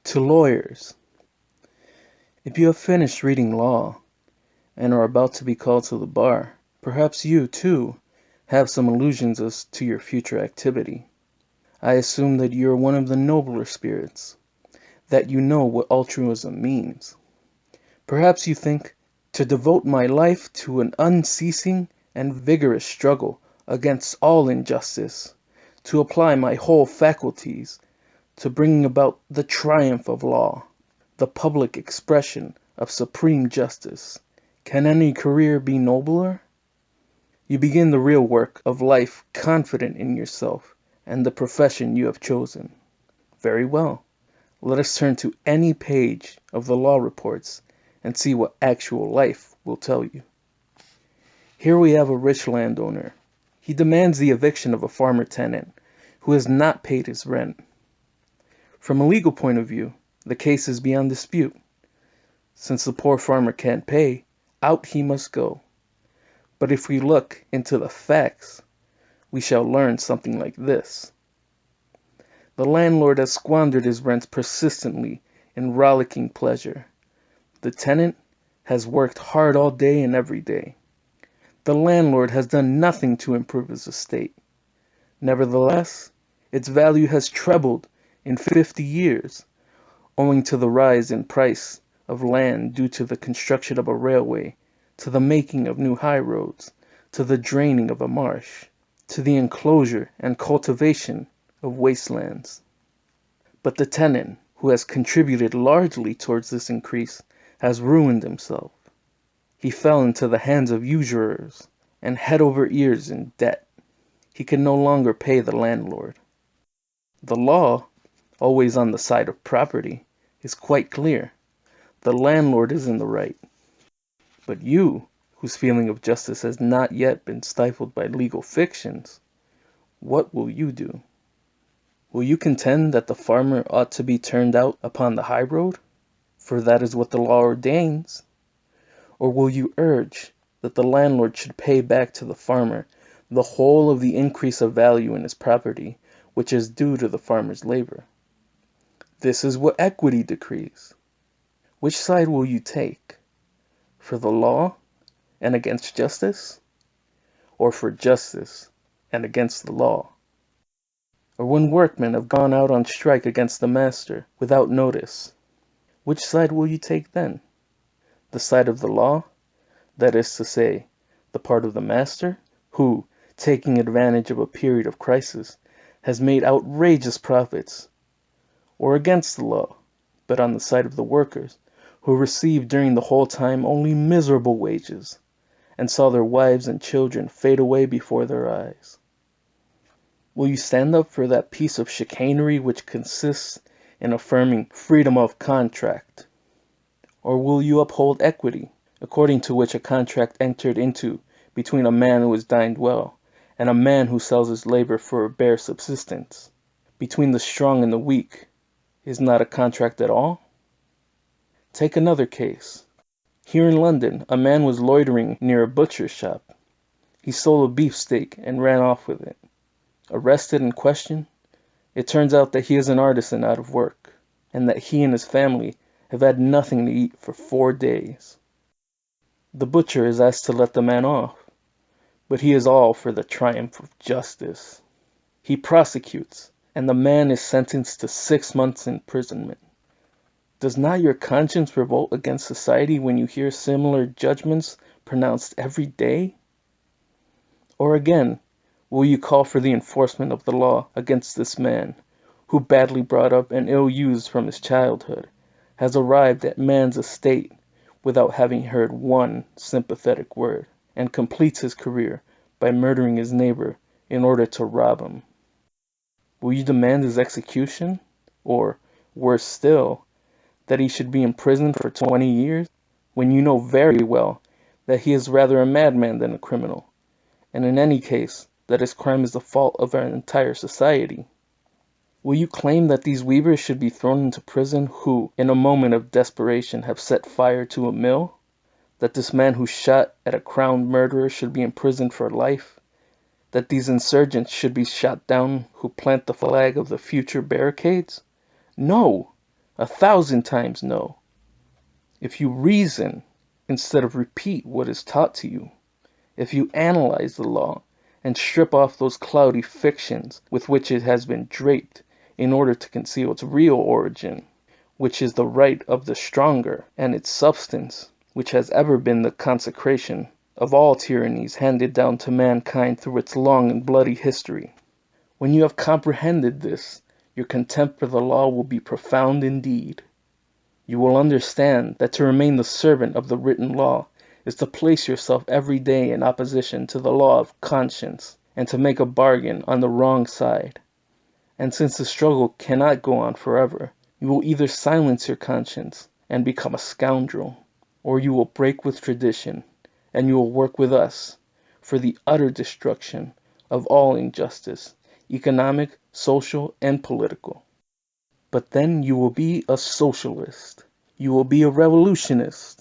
To lawyers, if you have finished reading law and are about to be called to the bar, perhaps you, too, have some illusions as to your future activity. I assume that you are one of the nobler spirits, that you know what altruism means. Perhaps you think, to devote my life to an unceasing and vigorous struggle against all injustice, to apply my whole faculties to bringing about the triumph of law, the public expression of supreme justice. Can any career be nobler? You begin the real work of life confident in yourself and the profession you have chosen. Very well. Let us turn to any page of the law reports and see what actual life will tell you. Here we have a rich landowner. He demands the eviction of a farmer tenant who has not paid his rent. From a legal point of view, the case is beyond dispute. Since the poor farmer can't pay, out he must go. But if we look into the facts, we shall learn something like this. The landlord has squandered his rents persistently in rollicking pleasure. The tenant has worked hard all day and every day. The landlord has done nothing to improve his estate. Nevertheless, its value has trebled in 50 years, owing to the rise in price of land due to the construction of a railway, to the making of new highroads, to the draining of a marsh, to the enclosure and cultivation of wastelands. But the tenant, who has contributed largely towards this increase, has ruined himself. He fell into the hands of usurers and head over ears in debt. He can no longer pay the landlord. The law, always on the side of property, is quite clear. The landlord is in the right. But you, whose feeling of justice has not yet been stifled by legal fictions, what will you do? Will you contend that the farmer ought to be turned out upon the high road, for that is what the law ordains? Or will you urge that the landlord should pay back to the farmer the whole of the increase of value in his property, which is due to the farmer's labor? This is what equity decrees. Which side will you take? For the law and against justice? Or for justice and against the law? Or when workmen have gone out on strike against the master without notice, which side will you take then? The side of the law, that is to say, the part of the master, who, taking advantage of a period of crisis, has made outrageous profits, or against the law, but on the side of the workers, who received during the whole time only miserable wages, and saw their wives and children fade away before their eyes? Will you stand up for that piece of chicanery which consists in affirming freedom of contract? Or will you uphold equity, according to which a contract entered into between a man who has dined well and a man who sells his labor for a bare subsistence, between the strong and the weak, is not a contract at all? Take another case. Here in London, a man was loitering near a butcher's shop. He stole a beefsteak and ran off with it. Arrested and questioned, it turns out that he is an artisan out of work, and that he and his family have had nothing to eat for 4 days. The butcher is asked to let the man off, but he is all for the triumph of justice. He prosecutes, and the man is sentenced to 6 months' imprisonment. Does not your conscience revolt against society when you hear similar judgments pronounced every day? Or again, will you call for the enforcement of the law against this man, who, badly brought up and ill-used from his childhood, has arrived at man's estate without having heard one sympathetic word, and completes his career by murdering his neighbor in order to rob him? Will you demand his execution? Or, worse still, that he should be imprisoned for 20 years, when you know very well that he is rather a madman than a criminal, and in any case that his crime is the fault of our entire society? Will you claim that these weavers should be thrown into prison who, in a moment of desperation, have set fire to a mill? That this man who shot at a crowned murderer should be imprisoned for life? That these insurgents should be shot down who plant the flag of the future barricades? No! 1,000 times no. If you reason instead of repeat what is taught to you, if you analyze the law and strip off those cloudy fictions with which it has been draped in order to conceal its real origin, which is the right of the stronger, and its substance, which has ever been the consecration of all tyrannies handed down to mankind through its long and bloody history. When you have comprehended this, your contempt for the law will be profound indeed. You will understand that to remain the servant of the written law is to place yourself every day in opposition to the law of conscience, and to make a bargain on the wrong side. And since the struggle cannot go on forever, you will either silence your conscience and become a scoundrel, or you will break with tradition, and you will work with us for the utter destruction of all injustice, economic, social, and political. But then you will be a socialist. You will be a revolutionist.